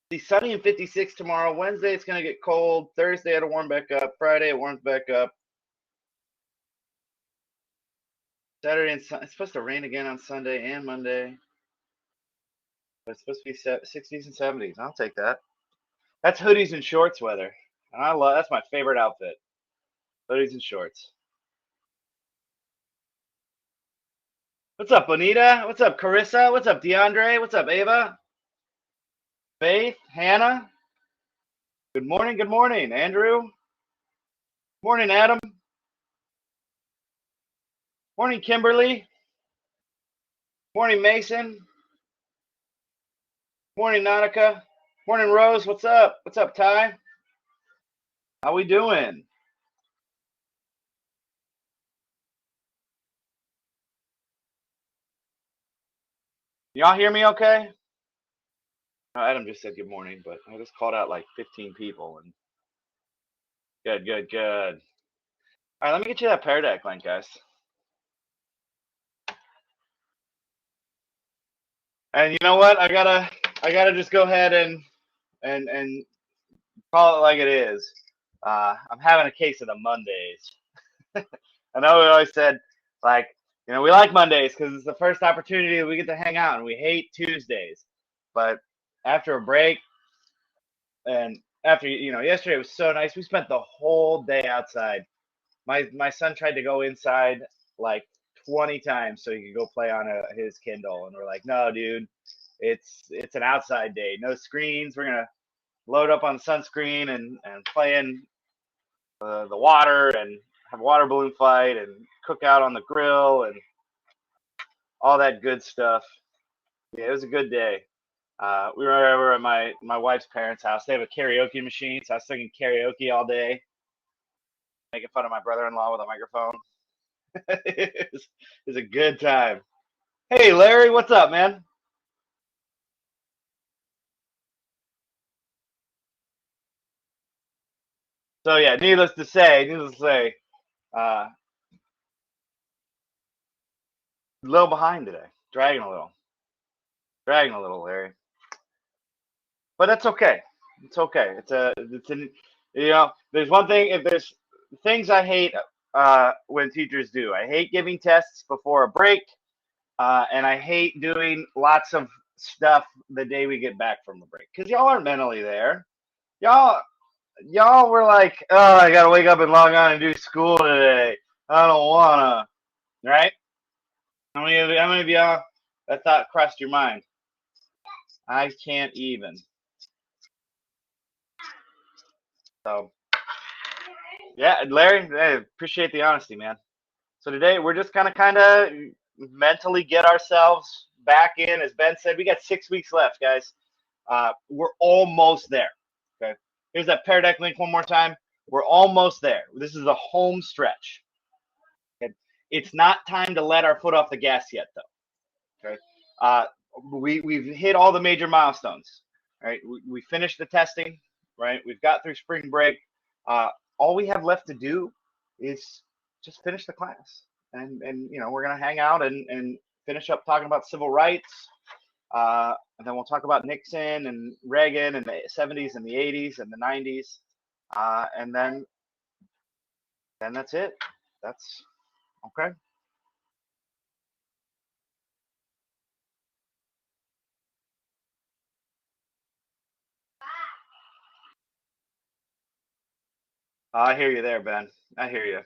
Be sunny and 56 tomorrow. Wednesday, it's going to get cold. Thursday, it'll warm back up. Friday, it warms back up. Saturday and it's supposed to rain again on Sunday and Monday. But it's supposed to be 60s and 70s. I'll take that. That's hoodies and shorts weather. And that's my favorite outfit. Hoodies and shorts. What's up, Bonita? What's up, Carissa? What's up, DeAndre? What's up, Ava? Faith? Hannah? Good morning, Andrew. Morning, Adam. Morning, Kimberly. Morning, Mason. Morning, Nautica. Morning, Rose. What's up? What's up, Ty? How we doing? Y'all hear me okay? No, Adam just said good morning, but I just called out like 15 people. And good, good, good. All right, let me get you that Pear Deck link, guys. And you know what? I gotta just go ahead and call it like it is. I'm having a case of the Mondays. I know we always said like, we like Mondays because it's the first opportunity that we get to hang out, and we hate Tuesdays. But after a break, and after yesterday was so nice. We spent the whole day outside. My son tried to go inside like 20 times so he could go play on his Kindle, and we're like, no, dude, it's an outside day, no screens. We're gonna load up on sunscreen and play in the water and have a water balloon fight and cook out on the grill and all that good stuff. Yeah, it was a good day. We were over at my wife's parents' house. They have a karaoke machine, so I was singing karaoke all day, making fun of my brother-in-law with a microphone. it was a good time. Hey, Larry, what's up, man? So yeah, needless to say, a little behind today, dragging a little, Larry. But that's okay. It's okay. There's one thing. If there's things I hate when teachers do, I hate giving tests before a break, and I hate doing lots of stuff the day we get back from the break because y'all aren't mentally there. Y'all, y'all were like, oh, I gotta wake up and log on and do school today. I don't wanna. Right? How many of y'all that thought crossed your mind? I can't even. So yeah, Larry, I appreciate the honesty, man. So today we're just gonna kind of mentally get ourselves back in. As Ben said, we got 6 weeks left, guys. We're almost there. Okay. Here's that Pear Deck link one more time. We're almost there. This is a home stretch. Okay. It's not time to let our foot off the gas yet, though. Okay. Uh, we've hit all the major milestones. Right. We finished the testing. Right. We've got through spring break. All we have left to do is just finish the class, and we're gonna hang out and finish up talking about civil rights, and then we'll talk about Nixon and Reagan and the 70s and the 80s and the 90s, and then that's it. That's okay. I hear you there, Ben. I hear you. It's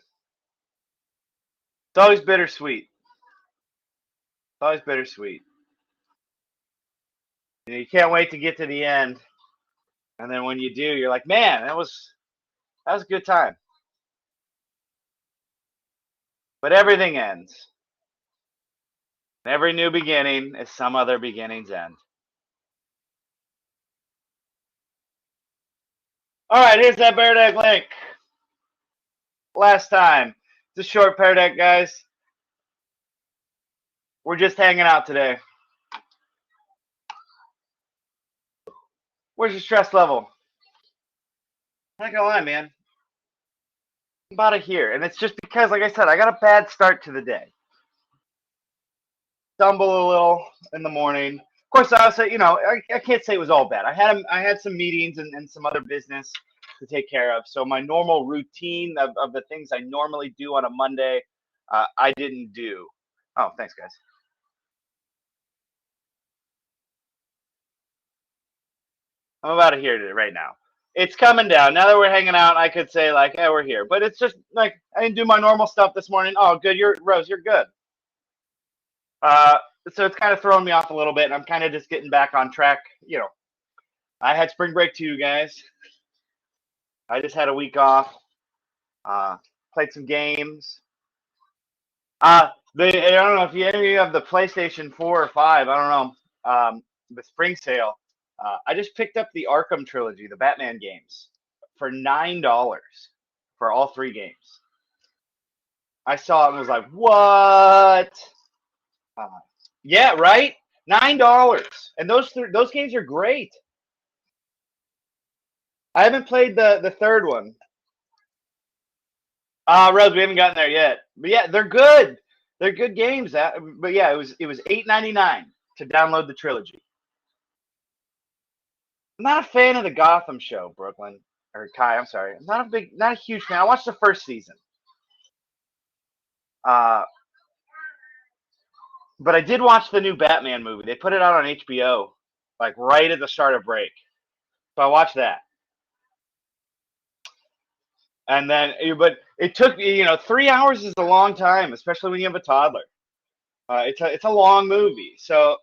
always bittersweet. It's always bittersweet. You can't wait to get to the end, and then when you do, you're like, man, that was a good time. But everything ends. Every new beginning is some other beginning's end. All right, here's that Pear Deck link. Last time. It's a short Pear Deck, guys. We're just hanging out today. Where's your stress level? I'm not gonna lie, man. I'm about it here. And it's just because, like I said, I got a bad start to the day. Stumble a little in the morning. course, I also, I can't say it was all bad. I had some meetings and some other business to take care of. So my normal routine of the things I normally do on a Monday, I didn't do. Oh, thanks, guys. I'm about to hear it right now. It's coming down. Now that we're hanging out, I could say like, "Hey, we're here." But it's just like I didn't do my normal stuff this morning. Oh, good. You're Rose. You're good. Uh, so it's kind of throwing me off a little bit, and I'm kind of just getting back on track. I had spring break too, guys. I just had a week off. Uh, Played some games. I don't know if any of you have the PlayStation 4 or 5. I don't know. The spring sale. I just picked up the Arkham trilogy, the Batman games, for $9 for all three games. I saw it and was like, "What?" Uh, yeah, right. $9, and those games are great. I haven't played the third one. Rose, we haven't gotten there yet. But yeah, they're good. They're good games. But yeah, it was $8.99 to download the trilogy. I'm not a fan of the Gotham show, Brooklyn or Kai. I'm sorry. I'm not a huge fan. I watched the first season. Uh, but I did watch the new Batman movie. They put it out on HBO, like right at the start of break. So I watched that. And then, but it took 3 hours is a long time, especially when you have a toddler. It's a long movie, so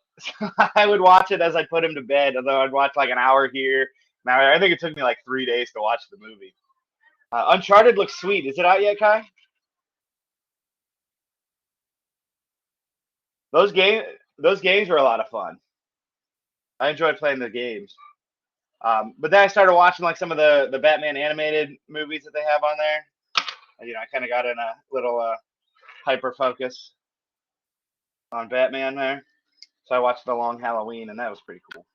I would watch it as I put him to bed. Although I'd watch like an hour here, an hour. I think it took me like 3 days to watch the movie. Uncharted looks sweet. Is it out yet, Kai? Those game those games were a lot of fun. I enjoyed playing the games. But then I started watching like some of the Batman animated movies that they have on there. I kind of got in a little hyper focus on Batman there. So I watched The Long Halloween, and that was pretty cool.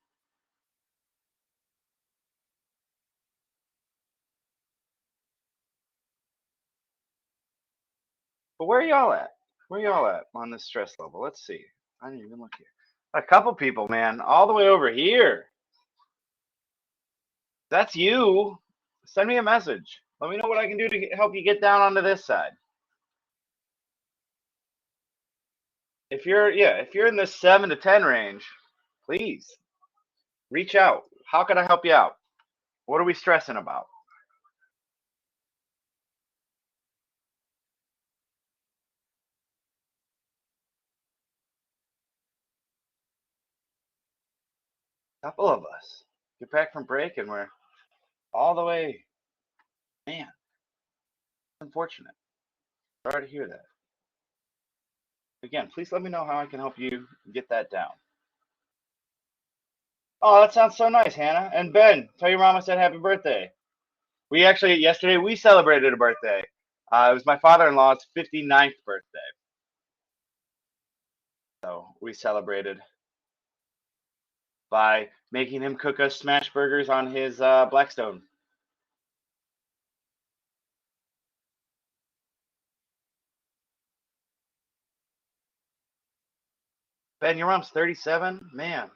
But where are y'all at? Where are y'all at on this stress level? Let's see. I didn't even look here. A couple people, man, all the way over here. That's you. Send me a message. Let me know what I can do to help you get down onto this side. If you're in the 7 to 10 range, please reach out. How can I help you out? What are we stressing about? A couple of us get back from break and we're all the way. Man, unfortunate. Sorry to hear that. Again, please let me know how I can help you get that down. Oh, that sounds so nice, Hannah. And Ben, tell your mom I said happy birthday. We actually, yesterday, we celebrated a birthday. It was my father-in-law's 59th birthday. So we celebrated by making him cook us smash burgers on his Blackstone. Ben, your mom's 37? Man,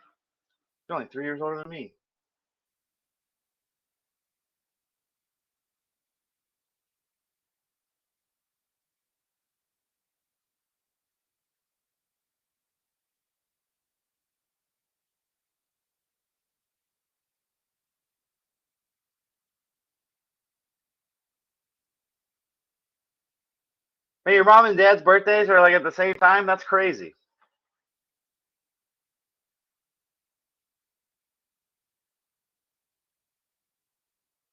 you're only 3 years older than me. Hey, your mom and dad's birthdays are like at the same time? That's crazy.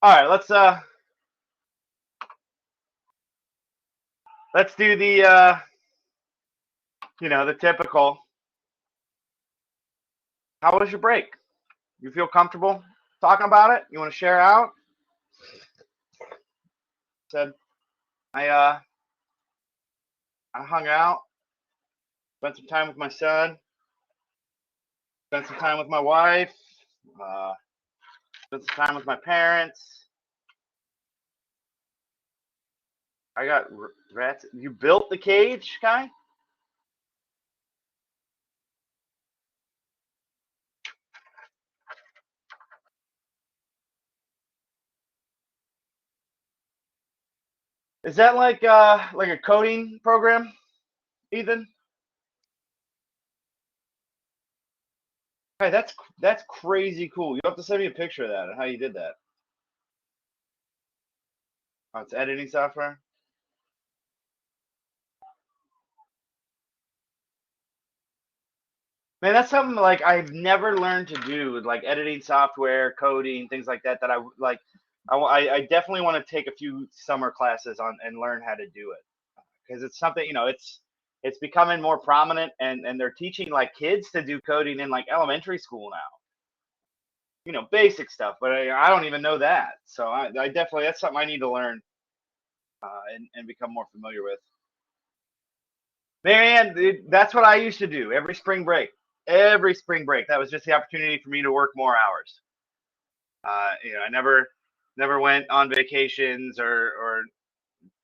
All right, let's do the typical. How was your break? You feel comfortable talking about it? You want to share out? Said I hung out, spent some time with my son, spent some time with my wife, uh, spent some time with my parents. I got rats. You built the cage, Kai? Is that like a coding program, Ethan? Hey, that's crazy cool. You have to send me a picture of that and how you did that. Oh, it's editing software. Man, that's something like I've never learned to do with like editing software, coding, things like that. That I like. I definitely want to take a few summer classes on and learn how to do it because it's something it's becoming more prominent and they're teaching like kids to do coding in like elementary school now. Basic stuff, but I don't even know that. So I definitely that's something I need to learn and become more familiar with. Man, that's what I used to do every spring break. Every spring break, that was just the opportunity for me to work more hours. I never went on vacations or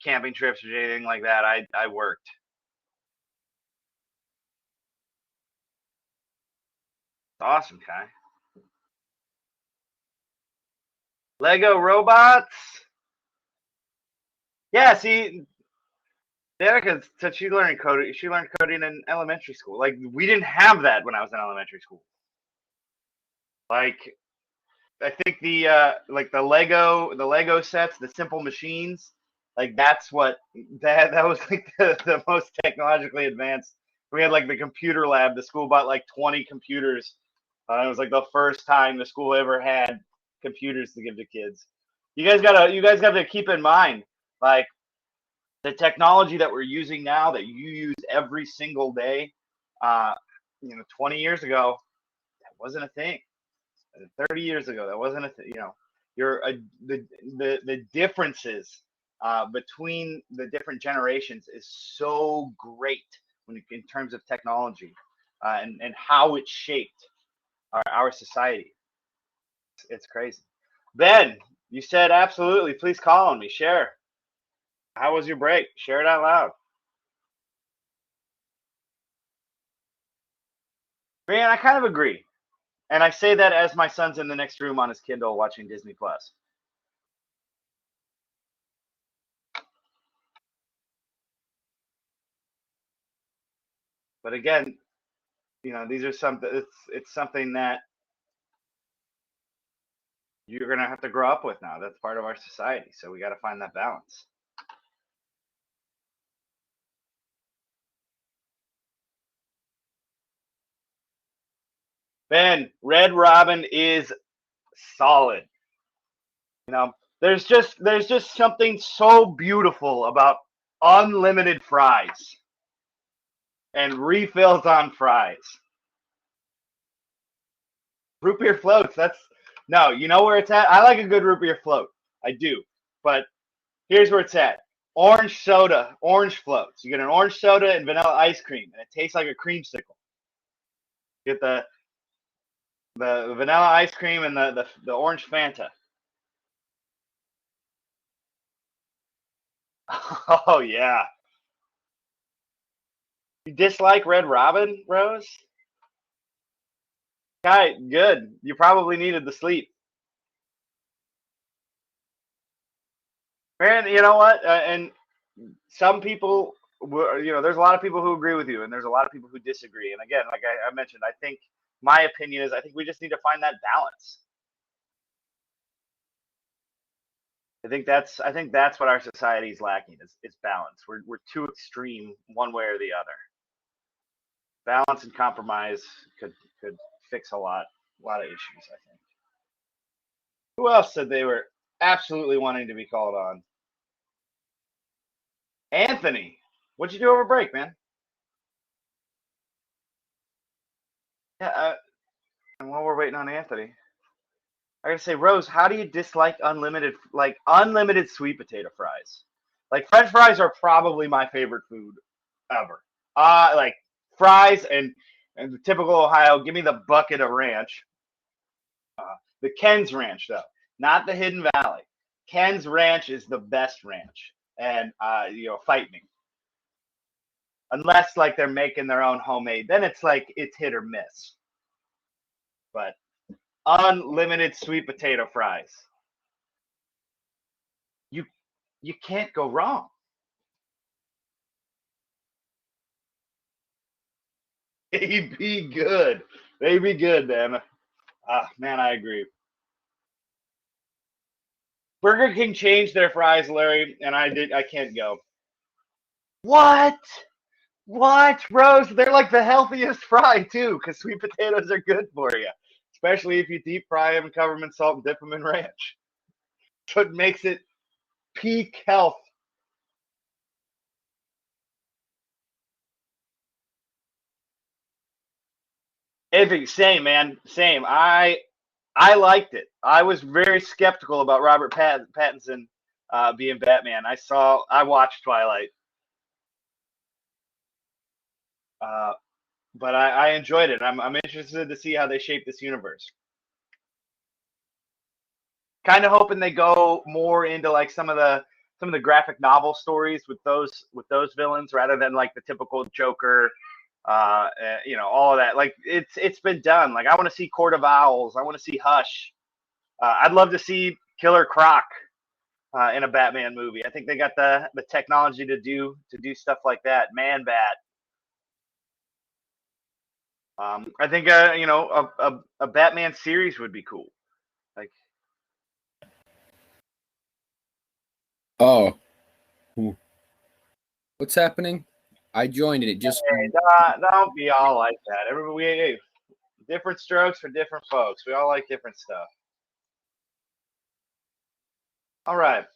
camping trips or anything like that. I worked. Awesome, Kai. Lego robots. Yeah, see, Danica said she learned coding. She learned coding in elementary school. Like we didn't have that when I was in elementary school. Like I think like the Lego sets, the simple machines, like that's what that was like the most technologically advanced. We had like the computer lab. The school bought like 20 computers. It was like the first time the school ever had computers to give to kids. You guys got to keep in mind like the technology that we're using now that you use every single day. Uh, 20 years ago, that wasn't a thing. 30 years ago, that wasn't a you're the differences between the different generations is so great in terms of technology and how it shaped our society. It's crazy. Ben, you said absolutely. Please call on me. Share. How was your break? Share it out loud. Man, I kind of agree. And I say that as my son's in the next room on his Kindle watching Disney Plus. But again, these are something. It's something that you're gonna have to grow up with now. That's part of our society. So we got to find that balance. Ben, Red Robin is solid. You know, there's just something so beautiful about unlimited fries and refills on fries. Root beer floats. That's no. You know where it's at. I like a good root beer float. I do. But here's where it's at. Orange soda, orange floats. You get an orange soda and vanilla ice cream, and it tastes like a creamsicle. You get the vanilla ice cream and the orange Fanta. Oh yeah. You dislike Red Robin, Rose? Guy, good. You probably needed the sleep. Man, you know what? And some people, there's a lot of people who agree with you, and there's a lot of people who disagree. And again, like I mentioned, I think my opinion is I think we just need to find that balance. I think that's what our society is lacking is balance. We're too extreme one way or the other. Balance and compromise could fix a lot of issues. I think. Who else said they were absolutely wanting to be called on? Anthony, what'd you do over break, man? Yeah, and while we're waiting on Anthony, I gotta say, Rose, how do you dislike unlimited sweet potato fries? Like French fries are probably my favorite food ever. Like fries and the typical Ohio. Give me the bucket of ranch. The Ken's Ranch though, not the Hidden Valley. Ken's Ranch is the best ranch, and fight me. Unless like they're making their own homemade, then it's like it's hit or miss. But unlimited sweet potato fries. You You can't go wrong. They be good. They be good, man. Man, I agree. Burger King changed their fries, Larry, and I can't go. What? What, Rose? They're like the healthiest fry too, because sweet potatoes are good for you, especially if you deep fry them, cover them in salt, and dip them in ranch. So it makes it peak health. Every same, man, same. I liked it. I was very skeptical about Robert Pattinson being Batman. I watched Twilight, uh, but I enjoyed it. I'm interested to see how they shape this universe. Kind of hoping they go more into like some of the graphic novel stories with those villains rather than like the typical Joker. All of that. Like it's been done. Like I want to see Court of Owls. I want to see Hush. I'd love to see Killer Croc in a Batman movie. I think they got the technology to do stuff like that. Man Bat. I think a Batman series would be cool. Like, Oh, what's happening? I joined and it just. hey, don't be all like that. Everybody, hey, different strokes for different folks. We all like different stuff. All right,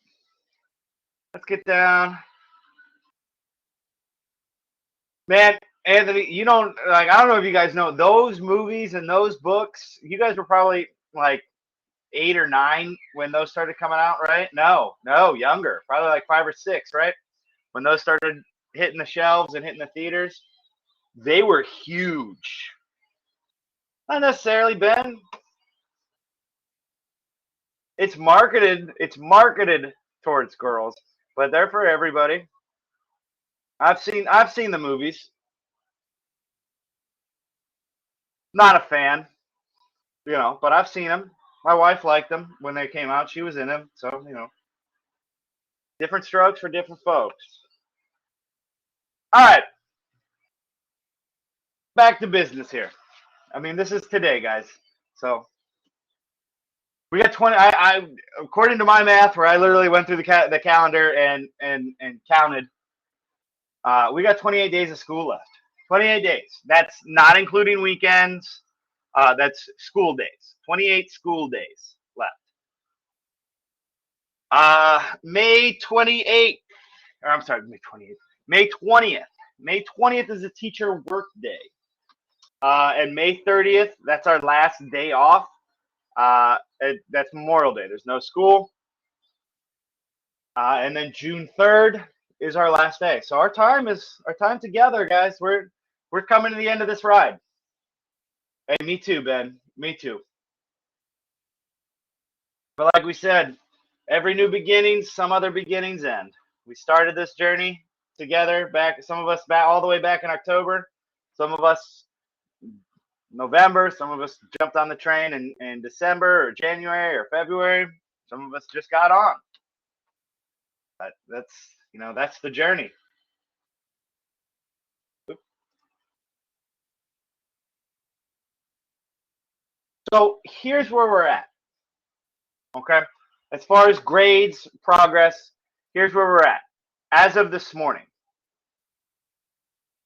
let's get down, man. Anthony, you don't like. I don't know if you guys know those movies and those books. You guys were probably like 8 or 9 when those started coming out, right? No, younger, probably like 5 or 6, right? When those started hitting the shelves and hitting the theaters, they were huge. Not necessarily, Ben. It's marketed towards girls, but they're for everybody. I've seen the movies. Not a fan, but I've seen them. My wife liked them when they came out. She was in them, so different strokes for different folks. All right, back to business here. I mean, this is today, guys. So we got 20. I according to my math, where I literally went through the calendar and counted. We got 28 days of school left. 28 days. That's not including weekends. That's school days. 28 school days left. May 28th, or I'm sorry, May 28th. May 20th. May 20th is a teacher work day. And May 30th, that's our last day off. That's Memorial Day. There's no school. And then June 3rd is our last day. So our time together, guys. We're coming to the end of this ride. Hey, me too, Ben. Me too. But like we said, every new beginning, some other beginnings end. We started this journey together back. Some of us back all the way back in October. Some of us November. Some of us jumped on the train in December or January or February. Some of us just got on. But that's the journey. So here's where we're at. Okay. As far as grades, progress, here's where we're at. As of this morning.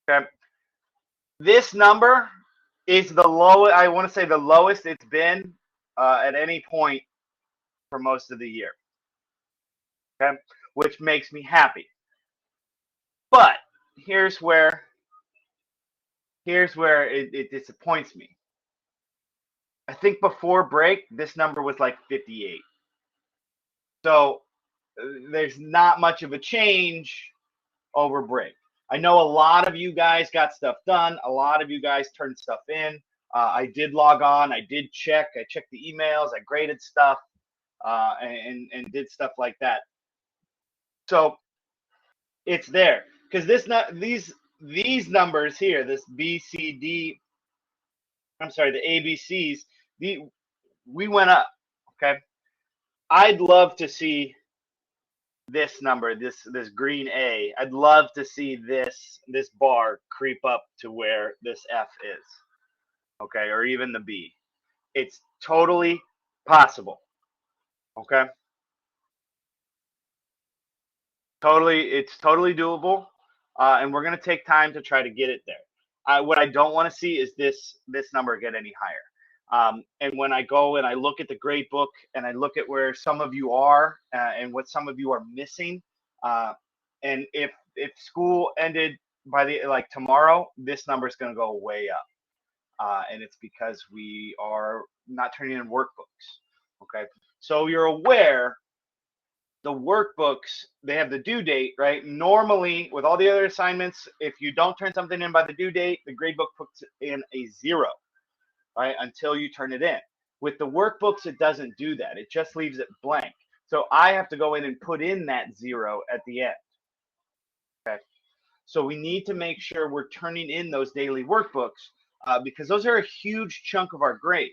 Okay. This number is the lowest, I want to say the lowest it's been at any point for most of the year. Okay. Which makes me happy. But here's where it disappoints me. I think before break, this number was like 58. So there's not much of a change over break. I know a lot of you guys got stuff done. A lot of you guys turned stuff in. I did log on. I did check. I checked the emails. I graded stuff and did stuff like that. So it's there because these numbers here, this B, C, D. I'm sorry, the ABCs. We went up. Okay, I'd love to see this number, this green A. I'd love to see this bar creep up to where this F is, okay, or even the B. It's totally possible, okay? It's totally doable, and we're gonna take time to try to get it there. What I don't want to see is this number get any higher. And when I go and I look at the grade book and I look at where some of you are and what some of you are missing, and if school ended by the like tomorrow, this number is going to go way up, and it's because we are not turning in workbooks. Okay, so you're aware the workbooks, they have the due date, right? Normally, with all the other assignments, if you don't turn something in by the due date, the grade book puts in a 0. Right, until you turn it in. With the workbooks, it doesn't do that. It just leaves it blank. So I have to go in and put in that 0 at the end. Okay. So we need to make sure we're turning in those daily workbooks because those are a huge chunk of our grade.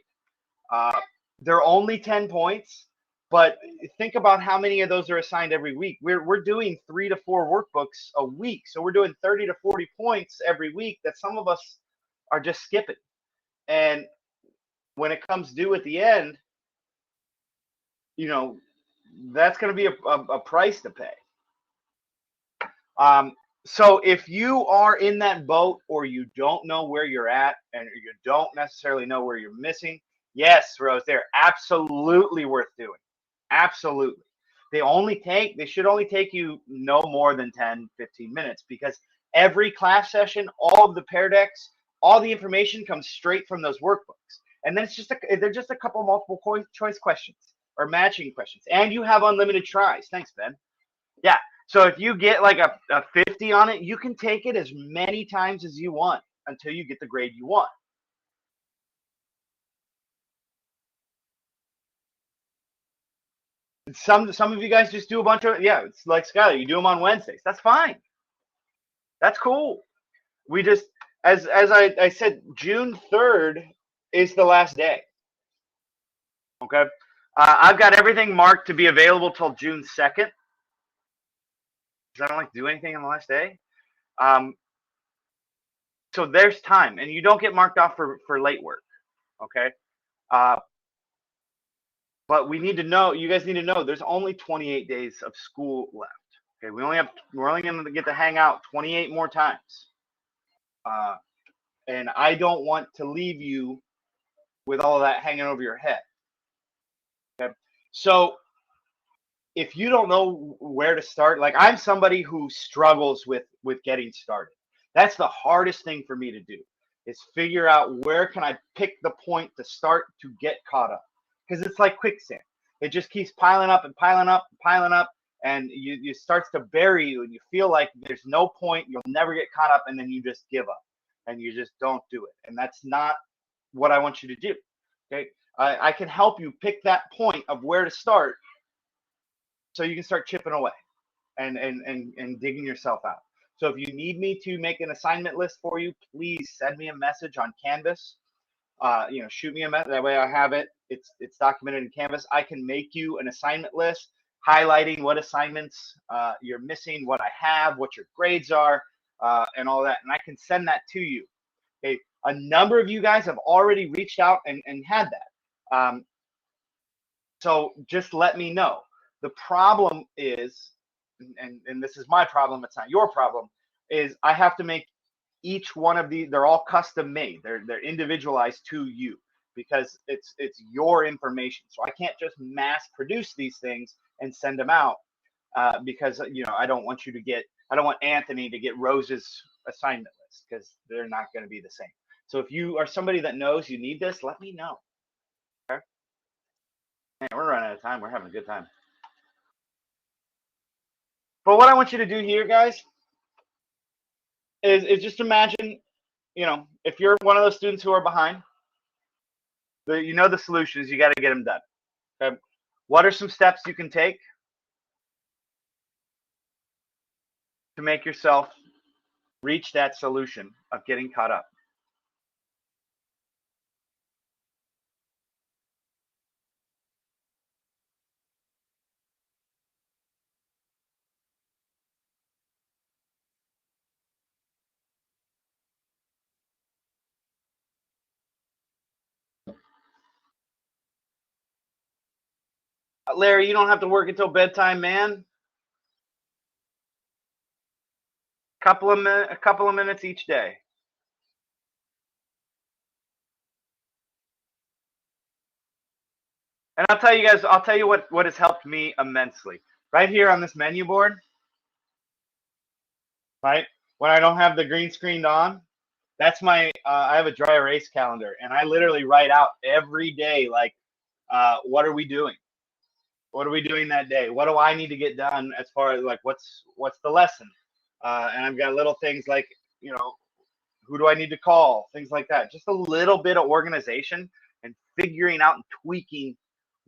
They're only 10 points, but think about how many of those are assigned every week. We're doing 3 to 4 workbooks a week. So we're doing 30 to 40 points every week that some of us are just skipping. And when it comes due at the end, you know, that's going to be a price to pay. So if you are in that boat or you don't know where you're at and you don't necessarily know where you're missing, yes, Rose, they're absolutely worth doing. Absolutely. They should only take you no more than 10, 15 minutes because every class session, all of the pair decks, all the information comes straight from those workbooks. And then they're just a couple multiple choice questions or matching questions. And you have unlimited tries. Thanks, Ben. Yeah. So if you get like a 50 on it, you can take it as many times as you want until you get the grade you want. Some of you guys just do a bunch of, it's like Skylar, you do them on Wednesdays. That's fine. That's cool. We just, as I said, June 3rd is the last day. Okay. I've got everything marked to be available till June 2nd. Because I don't like to do anything on the last day. So there's time, and you don't get marked off for late work. Okay. But we need to know, you guys need to know, there's only 28 days of school left. Okay, we're only going to get to hang out 28 more times. And I don't want to leave you with all that hanging over your head. Okay, so if you don't know where to start, like I'm somebody who struggles with getting started. That's the hardest thing for me to do is figure out where can I pick the point to start to get caught up. Because it's like quicksand. It just keeps piling up and piling up and piling up, and it starts to bury you, and you feel like there's no point, you'll never get caught up, and then you just give up, and you just don't do it. And that's not what I want you to do. Okay, I can help you pick that point of where to start, so you can start chipping away, and digging yourself out. So if you need me to make an assignment list for you, please send me a message on Canvas. Shoot me a message. That way I have it. It's documented in Canvas. I can make you an assignment list highlighting what assignments you're missing, what I have, what your grades are, and all that. And I can send that to you. Okay. A number of you guys have already reached out and had that. So just let me know. The problem is, and this is my problem, it's not your problem, is I have to make each one of these, they're all custom made. They're individualized to you because it's your information. So I can't just mass produce these things and send them out because I don't want Anthony to get Rose's assignment list because they're not going to be the same. So if you are somebody that knows you need this, let me know. Okay. Man, we're running out of time. We're having a good time. But what I want you to do here, guys, is just imagine, if you're one of those students who are behind, the solutions, you got to get them done. Okay. What are some steps you can take to make yourself reach that solution of getting caught up? Larry, you don't have to work until bedtime, man. A couple of minutes each day. And I'll tell you guys, I'll tell you what has helped me immensely. Right here on this menu board, right? When I don't have the green screened on, that's my, I have a dry erase calendar, and I literally write out every day, like, what are we doing? What are we doing that day? What do I need to get done as far as like, what's the lesson? And I've got little things like, you know, who do I need to call? Things like that. Just a little bit of organization and figuring out and tweaking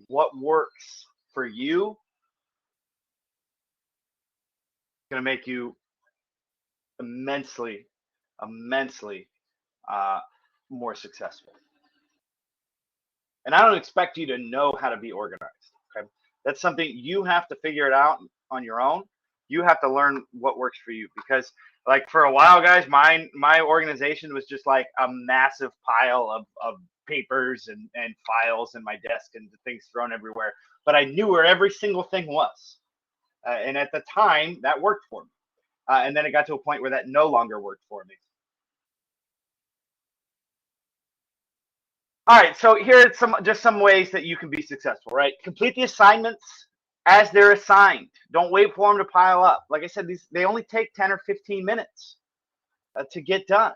what works for you is going to make you immensely more successful. And I don't expect you to know how to be organized. Okay, that's something you have to figure it out on your own. You have to learn what works for you, because like for a while, guys, my organization was just like a massive pile of papers and files in my desk and things thrown everywhere. But I knew where every single thing was, and at the time that worked for me. And then it got to a point where that no longer worked for me. All right, so here are some ways that you can be successful, right? Complete the assignments as they're assigned. Don't wait for them to pile up. Like I said, they only take 10 or 15 minutes to get done.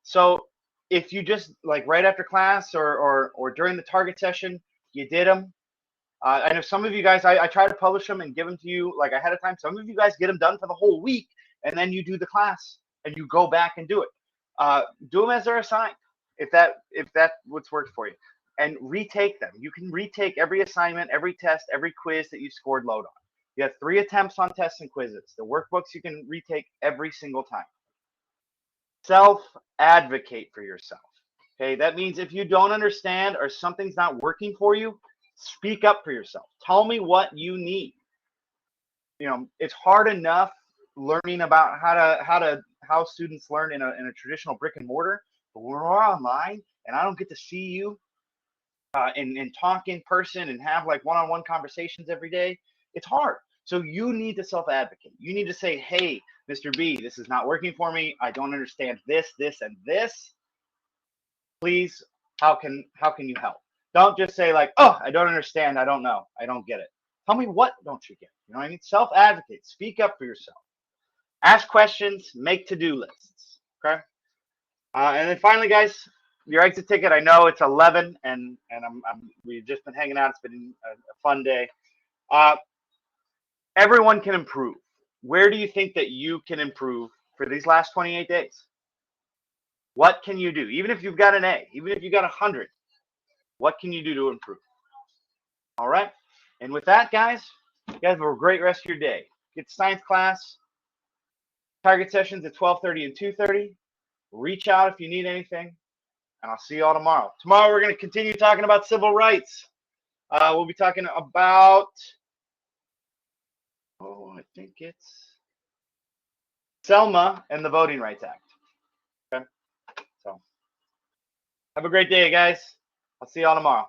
So if you just like right after class or during the target session, you did them. And if some of you guys, I try to publish them and give them to you like ahead of time. Some of you guys get them done for the whole week, and then you do the class and you go back and do it. Do them as they're assigned, if that's what's worked for you, and retake them. You can retake every assignment, every test, every quiz that you scored low on. You have 3 attempts on tests and quizzes. The workbooks you can retake every single time. Self-advocate for yourself. Okay, that means if you don't understand or something's not working for you, speak up for yourself. Tell me what you need. You know, it's hard enough learning about how students learn in a traditional brick and mortar, but when we're online and I don't get to see you and talk in person and have like one-on-one conversations every day, it's hard. So you need to self-advocate. You need to say, hey, Mr. B, this is not working for me. I don't understand this, and this. Please, how can you help? Don't just say like, oh, I don't understand. I don't know. I don't get it. Tell me what don't you get? You know what I mean? Self-advocate. Speak up for yourself. Ask questions. Make to-do lists. Okay. And then finally, guys, your exit ticket. I know it's 11, and we've just been hanging out. It's been a fun day. Everyone can improve. Where do you think that you can improve for these last 28 days? What can you do? Even if you've got an A, even if you got 100, what can you do to improve? All right. And with that, guys, you guys have a great rest of your day. Get to science class. Target sessions at 12:30 and 2:30. Reach out if you need anything, and I'll see you all tomorrow. Tomorrow, we're going to continue talking about civil rights. We'll be talking about, I think it's Selma and the Voting Rights Act. Okay. So have a great day, guys. I'll see you all tomorrow.